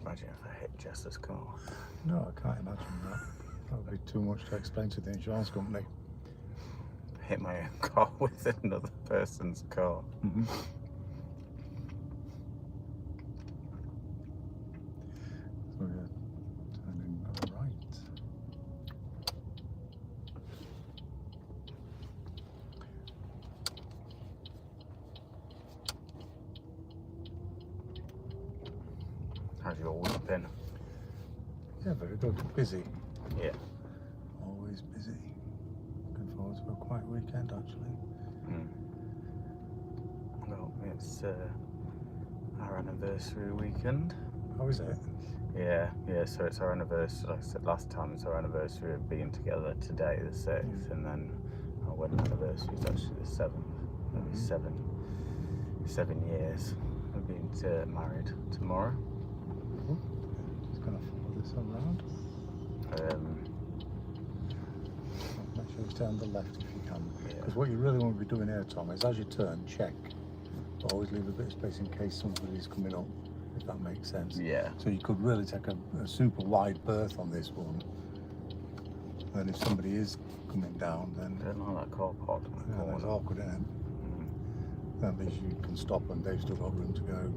Imagine if I hit Jess's car. No, I can't imagine that. That would be too much to explain to the insurance company. Hit my own car with another person's car. Mm-hmm. So we're turning right. How's your week been? Yeah, very good. Busy. Yeah. Always busy. Looking forward to a quiet weekend, actually. Well, it's our anniversary weekend. How is it? Yeah, so it's our anniversary. Like I said last time, it's our anniversary of being together today, the 6th, and then our wedding anniversary is actually the 7th. That'll be 7 years of being married tomorrow. Ooh, just going to follow this around. Make sure you stay on the left if you can. Because what you really want to be doing here, Tom, is as you turn, check. But always leave a bit of space in case somebody's coming up, if that makes sense. Yeah. So you could really take a super wide berth on this one. And if somebody is coming down, then... I don't like that car park. Yeah, that's awkward, isn't it? At least you can stop and they've still got room to go.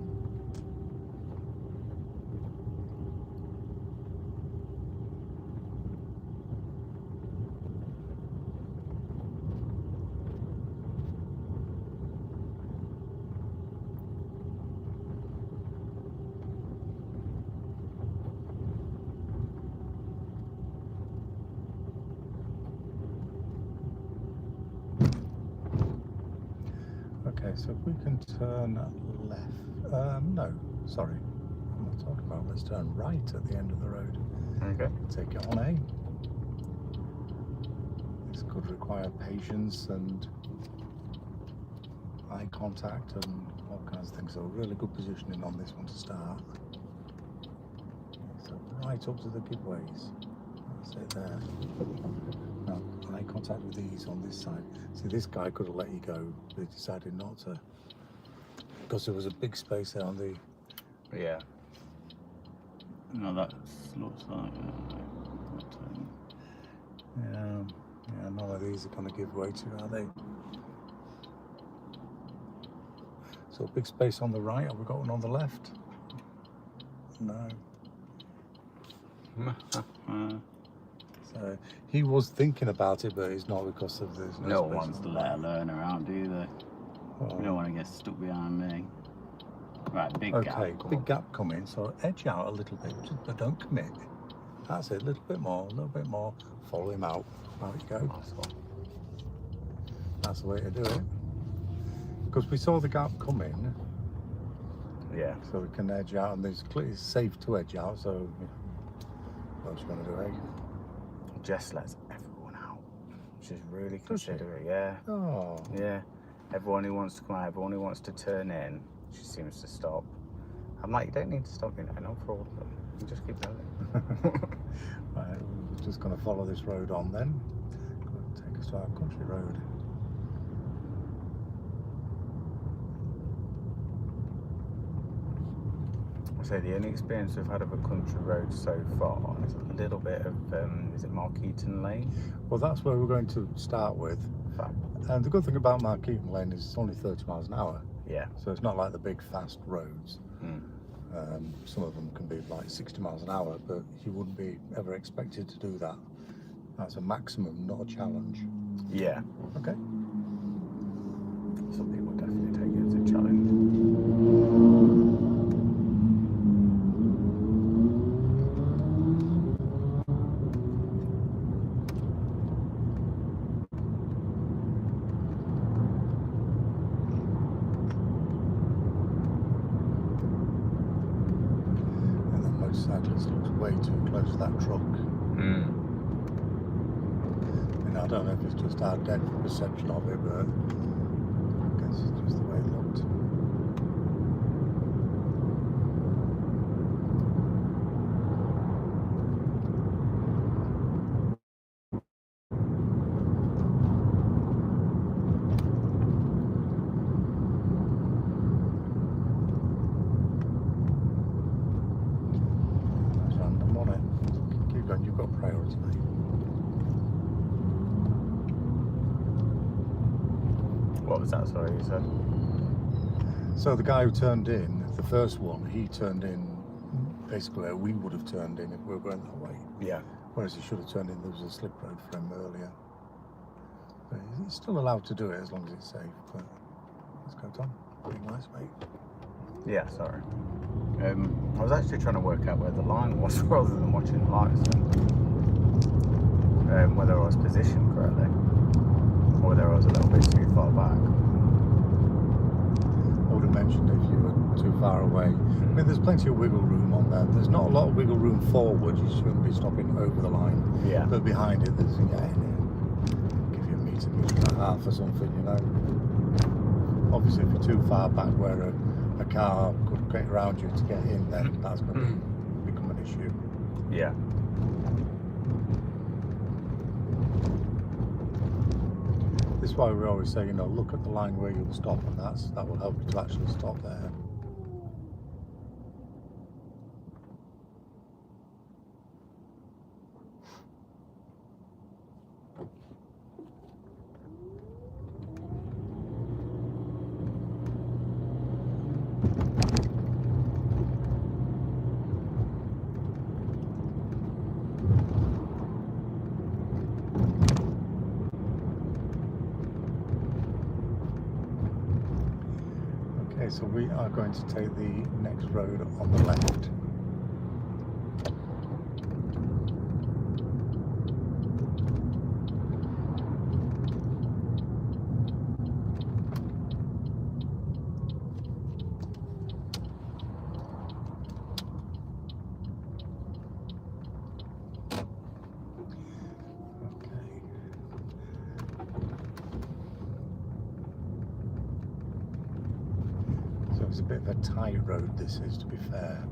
Okay, so if we can turn left, no, sorry, I'm not talking about, let's turn right at the end of the road. Okay. Take it on A. This could require patience and eye contact and all kinds of things, so really good positioning on this one to start. So right up to the giveaways, that's it there. Now, eye contact with these on this side. See, this guy could have let you go, but he decided not to. Because there was a big space there on the... Yeah. No, that looks like... Yeah, none of these are going to give way to, are they? So big space on the right, have we got one on the left? No. So he was thinking about it, but he's not because of this. No one wants to let a learner out, do they? Oh. You don't want to get stuck behind me. Right, big gap. Okay, big gap coming, so edge out a little bit, but don't commit. That's it, a little bit more, follow him out. There you go. That's the way to do it. Because we saw the gap coming. Yeah. So we can edge out, and it's safe to edge out, so what else you going to do, eh? Jess lets everyone out. She's really considerate, yeah. Oh. Yeah. Everyone who wants to come out, everyone who wants to turn in, she seems to stop. I'm like, you don't need to stop, you know, not for all of them. You just keep going. Right, we're just going to follow this road on then. Take us to our country road. So the only experience we've had of a country road so far is a little bit of, is it Markeaton Lane? Well, that's where we're going to start with. Fab. And the good thing about Markeaton Lane is it's only 30 miles an hour. Yeah. So it's not like the big fast roads. Some of them can be like 60 miles an hour, but you wouldn't be ever expected to do that. That's a maximum, not a challenge. Yeah. Okay. Some people definitely take it as a challenge. Motorcyclist looks way too close to that truck. I don't know if it's just our depth perception of it, but I guess it's just the way it looked. What was that? Sorry, you said. So the guy who turned in, the first one, he turned in basically where we would have turned in if we were going that way. Yeah. Whereas he should have turned in, there was a slip road for him earlier. But he's still allowed to do it as long as it's safe. But let's go, Tom. Green lights, mate. Yeah, sorry. I was actually trying to work out where the line was rather than watching the lights, and whether I was positioned correctly or whether I was a little bit too far back. I would have mentioned if you were too far away. I mean, there's plenty of wiggle room on there. There's not a lot of wiggle room forward. You shouldn't be stopping over the line. Yeah. But behind it, there's give you a metre and a half or something, you know. Obviously, if you're too far back where a car could get around you to get in, then that's going to become an issue. Yeah. This is why we always say, you know, look at the line where you'll stop, and that will help you to actually stop there. Okay, so we are going to take the next road on the left. It's a bit of a tight road, this is, to be fair.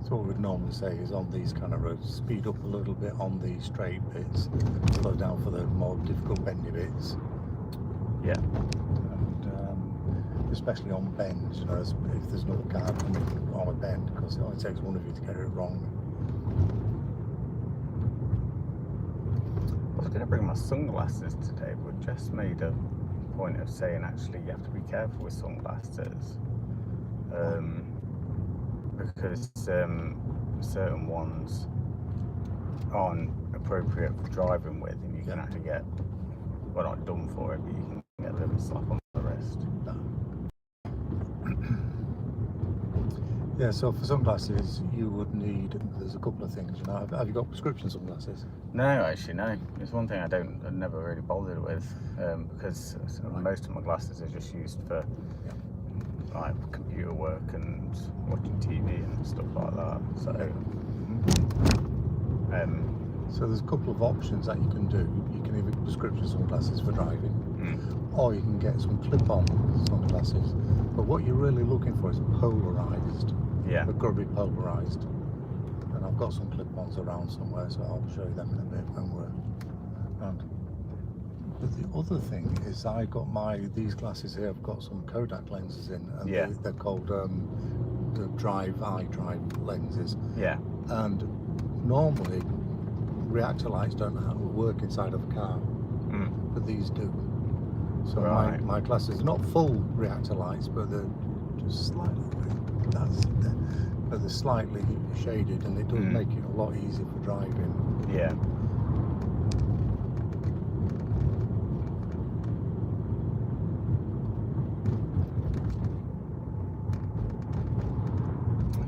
So what we'd normally say is on these kind of roads, speed up a little bit on the straight bits, slow down for the more difficult bendy bits. Yeah. And especially on bends, you know, if there's another car coming on a bend, because it only takes one of you to get it wrong. I was going to bring my sunglasses today, but Jess made a point of saying actually you have to be careful with sunglasses. Because certain ones aren't appropriate for driving with, and you can actually get, well, not done for it, but you can get a little slap on the wrist. Yeah, so for sunglasses you would need, there's a couple of things, you know. Have you got prescription sunglasses? No, actually, no. It's one thing I never really bothered with, because most of my glasses are just used for like computer work and watching TV and stuff like that. So there's a couple of options that you can do. You can either get prescription sunglasses for driving, or you can get some clip-on sunglasses. But what you're really looking for is polarized. Yeah. They've got to be polarized. And I've got some clip-ons around somewhere, so I'll show you them in a bit when we're around. But the other thing is these glasses here have got some Kodak lenses in, and they're called the iDrive lenses. Yeah. And normally reactor lights don't work inside of a car, but these do. So my glasses are not full reactor lights, but they're just slightly, but they're slightly shaded, and it does make it a lot easier for driving. Yeah.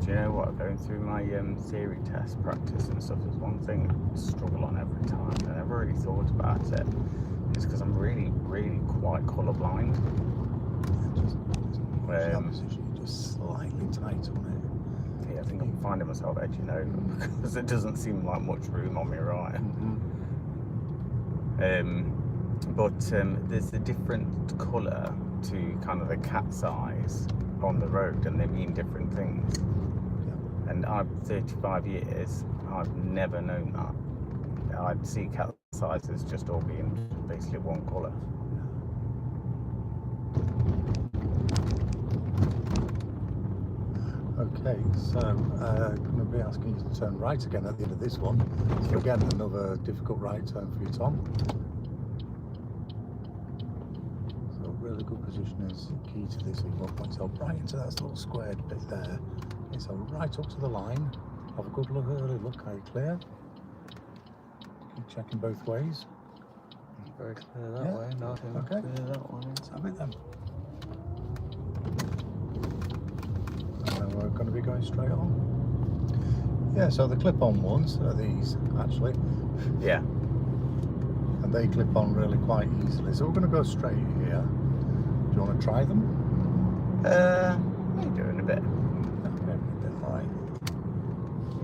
Do you know what? Going through my theory test practice and stuff is one thing I struggle on every time. I never really thought about it. It's because I'm really, really quite colourblind. Just slightly tight on it. Yeah, I think I'm finding myself edging over because it doesn't seem like much room on me right. But there's a different colour to kind of the cat's eyes on the road, and they mean different things. Yeah. And I've 35 years, I've never known that. I'd see capsizes just all being basically one colour. Okay, so I'm going to be asking you to turn right again at the end of this one. So again, another difficult right turn for you, Tom. So really good position is key to this. So you won't point yourself right into that little squared bit there. Okay, so right up to the line. Have a good look, early look. Are you clear? Keep checking both ways. Very clear that Yeah. way, nothing Okay. clear that way. Let's have it then. And then we're going to be going straight on. Yeah, so the clip-on ones are these, actually. Yeah. And they clip on really quite easily. So we're going to go straight here. Do you want to try them? Maybe doing a bit. Okay, a bit light.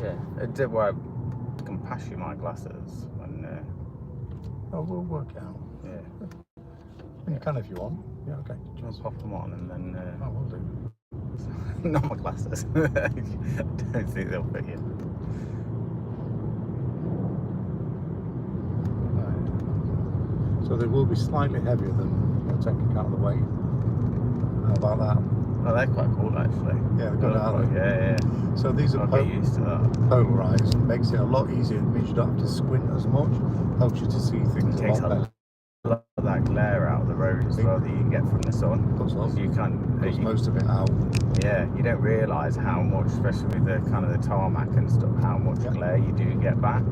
Yeah. It did work. I can pass you my glasses when. Oh, we'll work it out. Yeah. You can if you want. Yeah, okay. Just pop them on and then. Oh, we'll do. Not my glasses. I don't think they'll fit you. Right. So they will be slightly heavier than taking account of the weight. How about that? Oh, they're quite cool actually. Yeah, they're good, aren't they? Yeah. So these are I'll get used to that. polarized. Makes it a lot easier. It means you don't have to squint as much. Helps you to see things It a takes lot better. a lot of that glare out of the road as well that you can get from the sun. Puts lots- You can. puts most of it out. Yeah, you don't realise how much, especially with the kind of the tarmac and stuff, how much Yeah. glare you do get back.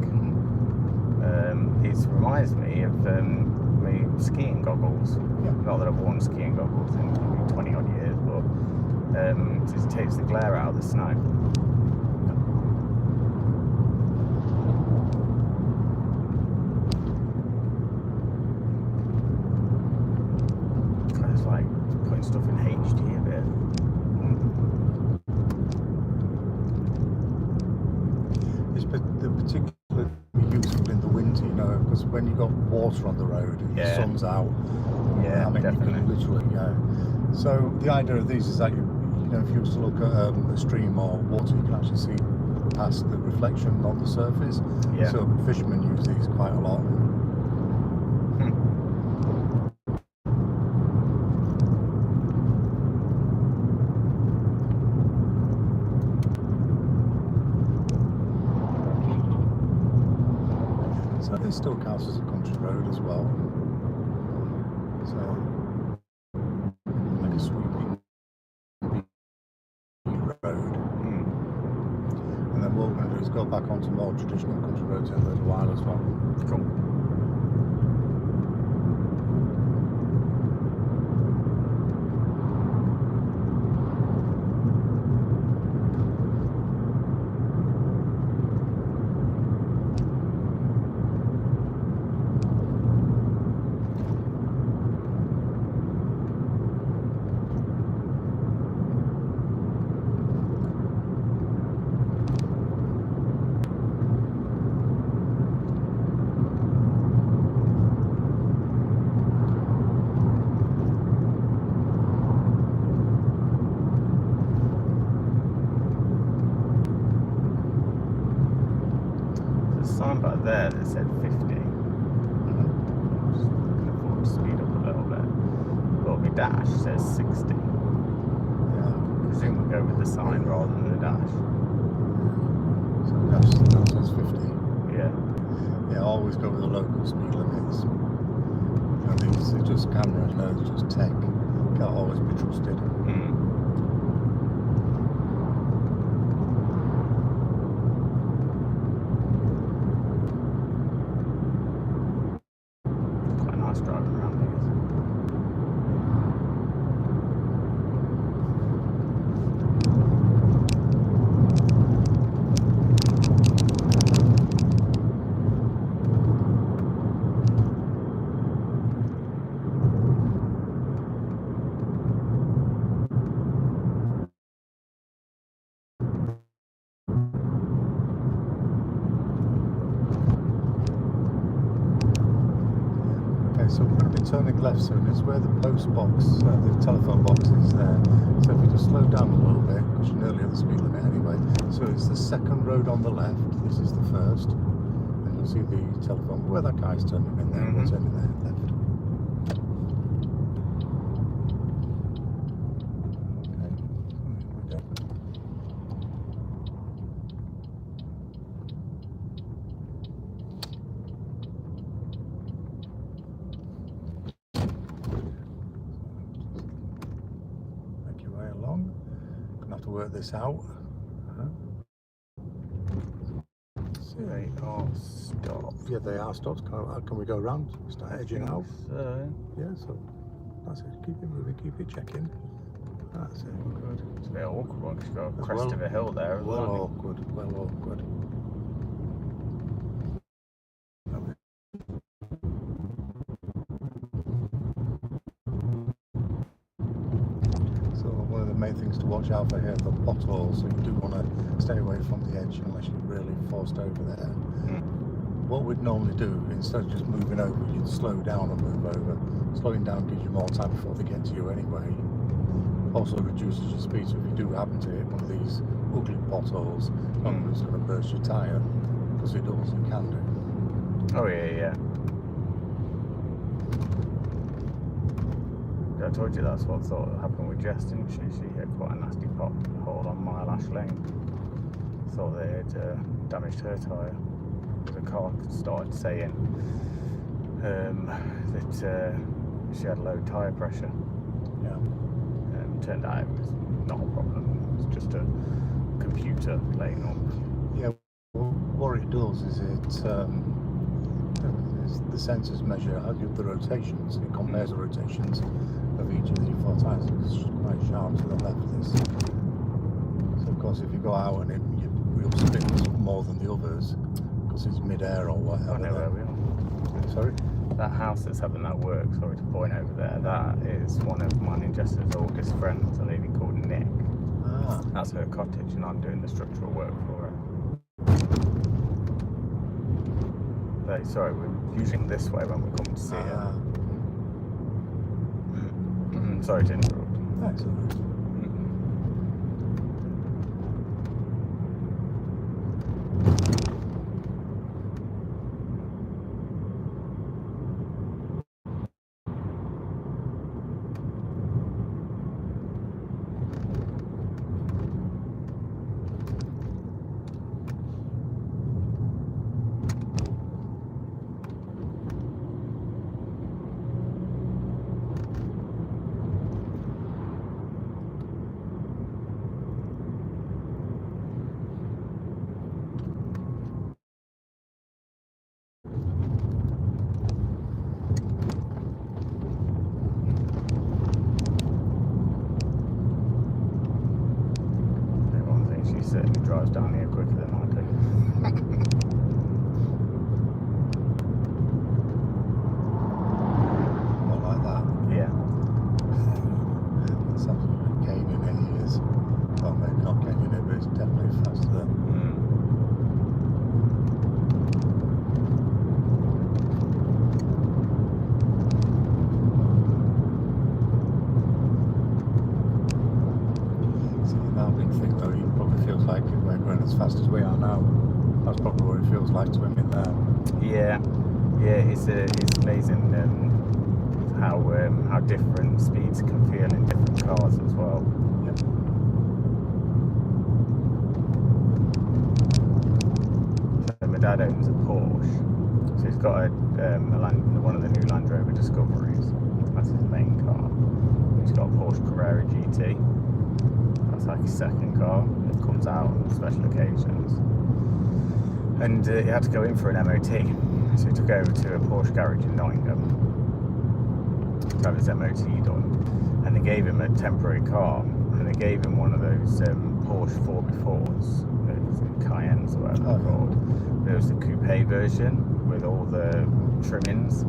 It reminds me of my skiing goggles. Yeah. Not that I've worn skiing goggles in 20 odd years, but it just takes the glare out of the snow. It's like putting stuff in HD a bit. It's particularly useful in the winter, you know, because when you've got water on the road and the Yeah. sun's out, Yeah, I mean, definitely. you can literally, So the idea of these is that you know, if you was to look at a stream or water, you can actually see past the reflection on the surface. Yeah. So fishermen use these quite a lot. So this still counts as a country road as well. So like a sweeping road. And then what we're going to do is go back onto more traditional country roads in a little while as well. Cool. Sign back there that said 50. Just looking forward to speed up a little bit. But my dash says 60. Yeah. I presume we'll go with the sign rather than the dash. So that says 50. Yeah. Yeah, always go with the local speed limits. You know, these are just cameras, no, it's just tech. Can't always be trusted. Quite nice driving around these. so we're going to be turning left soon. It's where the post box, the telephone box is there. So if you just slow down a little bit, because you're nearly at the speed limit anyway. So it's the second road on the left. This is the first. And you'll see the telephone, where that guy's turning in there. We're turning there left. Along. Gonna have to work this out. They are stopped. Yeah, they are stopped. Can we go around? Start edging out. So, Yeah, so that's it. Keep it moving, keep it checking. That's it. good. It's a bit awkward one because you've got a That's crest of a hill there as Well well. awkward, well awkward. So one of the main things to watch out for here are the potholes. So you do want to stay away from the edge unless you're really forced over there. What we'd normally do, instead of just moving over, you'd slow down and move over. Slowing down gives you more time before they get to you anyway. Also reduces your speed, so if you do happen to hit one of these ugly potholes, it's going to burst your tyre, because it does, it can do. Oh yeah. I told you that's what I thought happened with Jess, didn't she? She hit quite a nasty pothole on Mile Ash Lane. Thought they had damaged her tyre. The car started saying that she had low tyre pressure. Yeah. Turned out it was not a problem. It was just a computer playing up. Yeah. Well, what it does is the sensors measure the rotations. It compares the rotations of each of the 4 tyres. It's quite sharp to the left. So of course, if you go out and your wheel spins more than the others, because it's mid-air or whatever. I know where we are. Sorry? That house that's having that work, sorry to point over there, that is one of mine and Jess's oldest friends, a lady called Nick. Ah. That's her cottage, and I'm doing the structural work for her. Sorry, we're using this way when we come to see her. Sorry to interrupt. That's all right. She certainly drives down here quicker than I do. Not like that. Yeah. That sounds like a cane in it is. Well, maybe not cane in it, but it's definitely faster. As fast as we are now, that's probably what it feels like to him in there. Yeah, it's amazing how different speeds can feel in different cars as well. Yep. So my dad owns a Porsche, so he's got one of the new Land Rover Discoveries. That's his main car. He's got a Porsche Carrera GT. That's like his second car. It comes out on special occasions. And he had to go in for an MOT. So he took over to a Porsche garage in Nottingham to have his MOT done. And they gave him a temporary car. And they gave him one of those Porsche 4x4s, Cayennes or whatever they're called. But it was the coupe version with all the trimmings.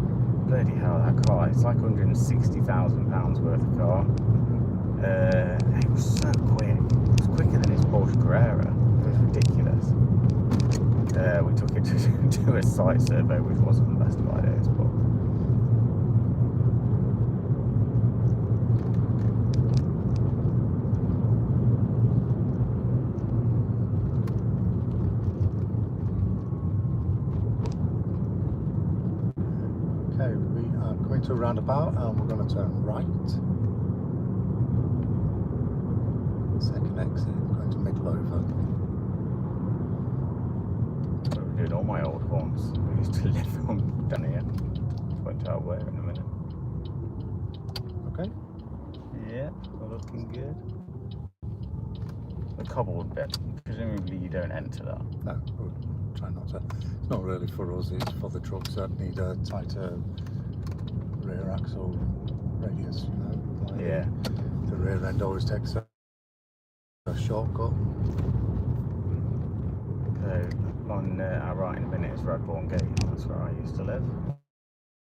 Bloody hell, that car, it's like £160,000 worth of car. It was so quick. It was quicker than his Porsche Carrera. It was ridiculous. We took it to do a site survey, which wasn't the best of ideas, but into a roundabout and we're going to turn right. Second exit, going to middle over. We're doing all my old haunts. We used to live on down here. Point out where in a minute. Okay. Yeah, we're looking good. The cobbled bit, presumably you don't enter that. No, we'll try not to. It's not really for us, it's for the trucks that need a tighter rear axle radius, you know. Like Yeah. The rear end always takes a shortcut. So on our right in a minute is Redbourne Gate. That's where I used to live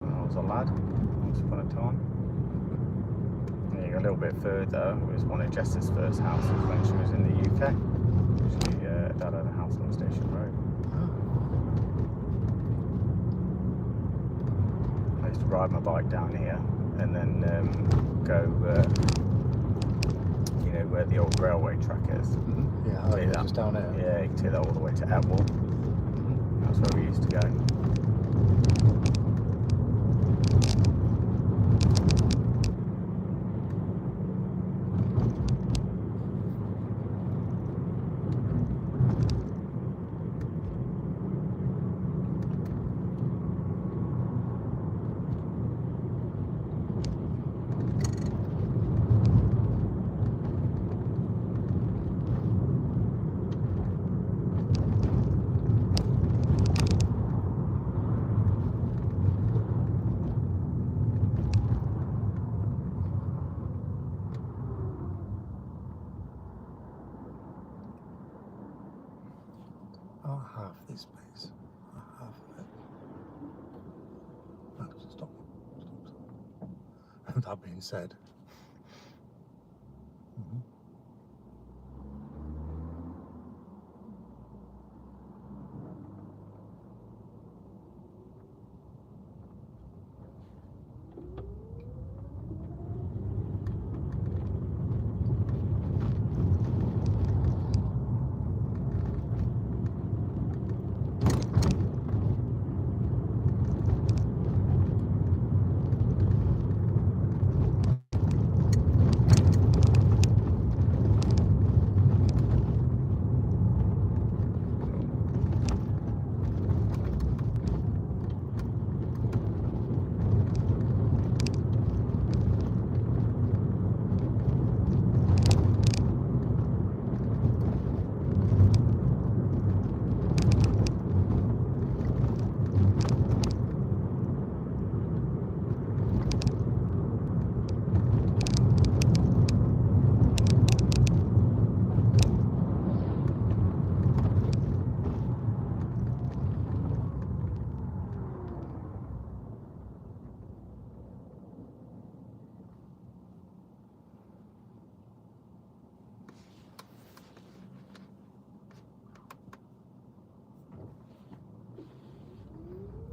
when I was a lad, once upon a time. Yeah, you go a little bit further, it was one of Jess's first houses when she was in the UK. She dad had a house on Station Road. I used to ride my bike down here and then go, you know, where the old railway track is. Yeah, oh, yeah, just down there. Yeah, you can take that all the way to Etwall. That's where we used to go. I'll have this space. I'll have it. No, stop. That being said.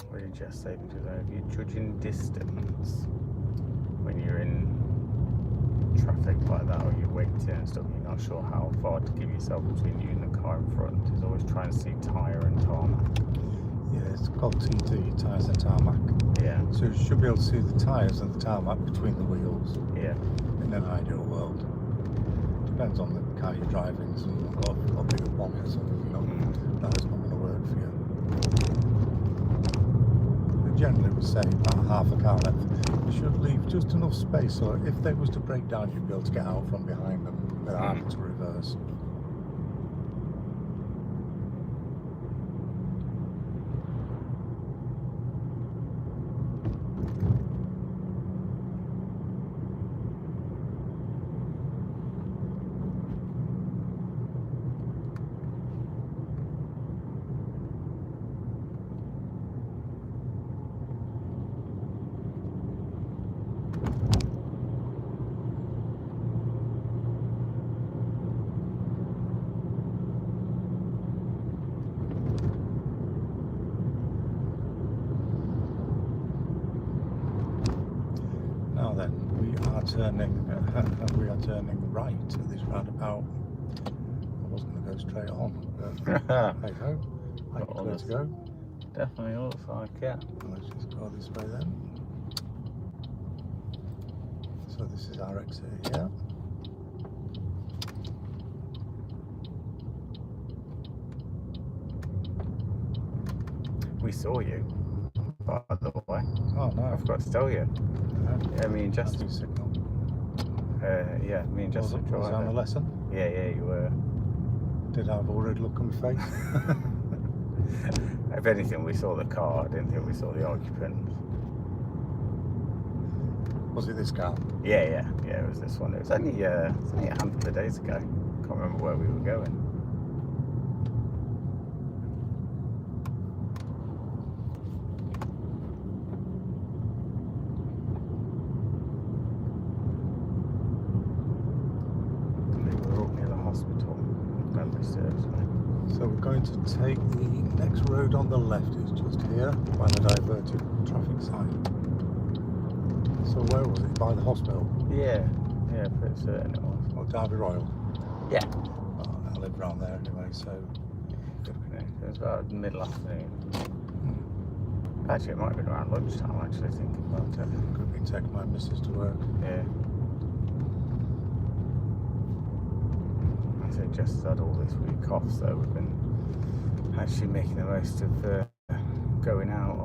What did Jess say to that? If you're judging distance when you're in traffic like that or you're waiting and stuff, you're not sure how far to give yourself between you and the car in front. Is always try and see tyre and tarmac. Yeah, it's called TT, tyres and tarmac. Yeah. So you should be able to see the tyres and the tarmac between the wheels. Yeah. In an ideal world. Depends on the car you're driving. So you've got a bigger bonnet or something, you know, that's not going to work for you. But generally we say about half a car length. You should leave just enough space so if they was to break down, you'd be able to get out from behind them without having to reverse. Now then, we are turning right at this roundabout. I was going to go straight on, but hey ho, I'm clear to go. Definitely looks like it. Let's just go this way then. So this is our exit here. We saw you, by the way. Oh no. I forgot to tell you. Yeah, me and That's Jess. your signal. Yeah, me and Jess were Was I on the driving. lesson? Yeah, you were. Did I have a worried look on my face? If anything, we saw the car. I didn't think we saw the occupants. Was it this car? Yeah, it was this one. It was only a handful of days ago. Can't remember where we were going. We were up near the hospital, if memory serves me. So we're going to take the next road on the left. It's just here by the diverted traffic sign. So where was it? By the hospital? Yeah, pretty certain it was. Or Derby Royal? Yeah. Oh, I live around there anyway, so... It was about middle afternoon. Actually, it might have been around lunchtime, actually, thinking about it. Could have been taking my missus to work. Yeah. I think Jess has had all this week off, so we've been actually making the most of going out